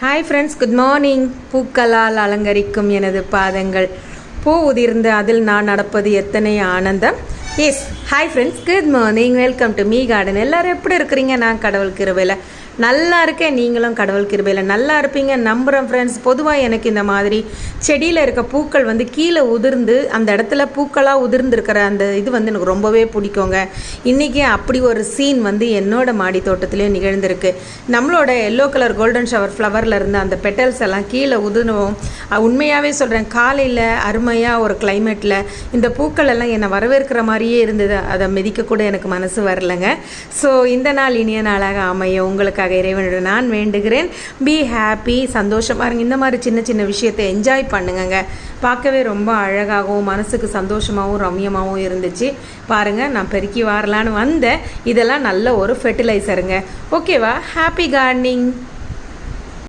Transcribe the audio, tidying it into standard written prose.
Hi friends, good morning. பூக்களால் அலங்கரிக்கும் எனது பாதங்கள், பூ உதிர்ந்து அதில் நான் நடப்பது எத்தனை ஆனந்தம். Yes, hi friends, good morning. Welcome to my garden. எல்லோரும் எப்படி இருக்கிறீங்க? நான் கடவுள் கிருபையில் நல்லா இருக்கேன். நீங்களும் கடவுள் கிருபையில் நல்லா இருப்பீங்க நம்புகிறேன் ஃப்ரெண்ட்ஸ். பொதுவாக எனக்கு இந்த மாதிரி செடியில் இருக்க பூக்கள் கீழே உதிர்ந்து அந்த இடத்துல பூக்களாக உதிர்ந்துருக்கிற அந்த இது எனக்கு ரொம்பவே பிடிக்குங்க. இன்றைக்கி அப்படி ஒரு சீன் என்னோட மாடி தோட்டத்துலேயும் நிகழ்ந்திருக்கு. நம்மளோட எல்லோ கலர் கோல்டன் ஷவர் ஃப்ளவரில் இருந்த அந்த பெட்டல்ஸ் எல்லாம் கீழே உதிர்வோம். உண்மையாகவே சொல்கிறேன், காலையில் அருமையாக ஒரு கிளைமேட்டில் இந்த பூக்கள் எல்லாம் என்னை வரவேற்கிற மாதிரியே இருந்தது. அதை மிதிக்கக்கூட எனக்கு மனசு வரலைங்க. ஸோ இந்த நாள் இனிய நாளாக அமைய உங்களுக்காக இறைவனோட நான் வேண்டுகிறேன். பி ஹாப்பி, சந்தோஷமாக இருங்க. இந்த மாதிரி சின்ன சின்ன விஷயத்தை என்ஜாய் பண்ணுங்க. பார்க்கவே ரொம்ப அழகாகவும் மனசுக்கு சந்தோஷமாகவும் ரம்யமாகவும் இருந்துச்சு. பாருங்கள், நான் பெருக்கி வரலான்னு வந்தேன். இதெல்லாம் நல்ல ஒரு ஃபெர்டிலைசருங்க. ஓகேவா? Happy gardening.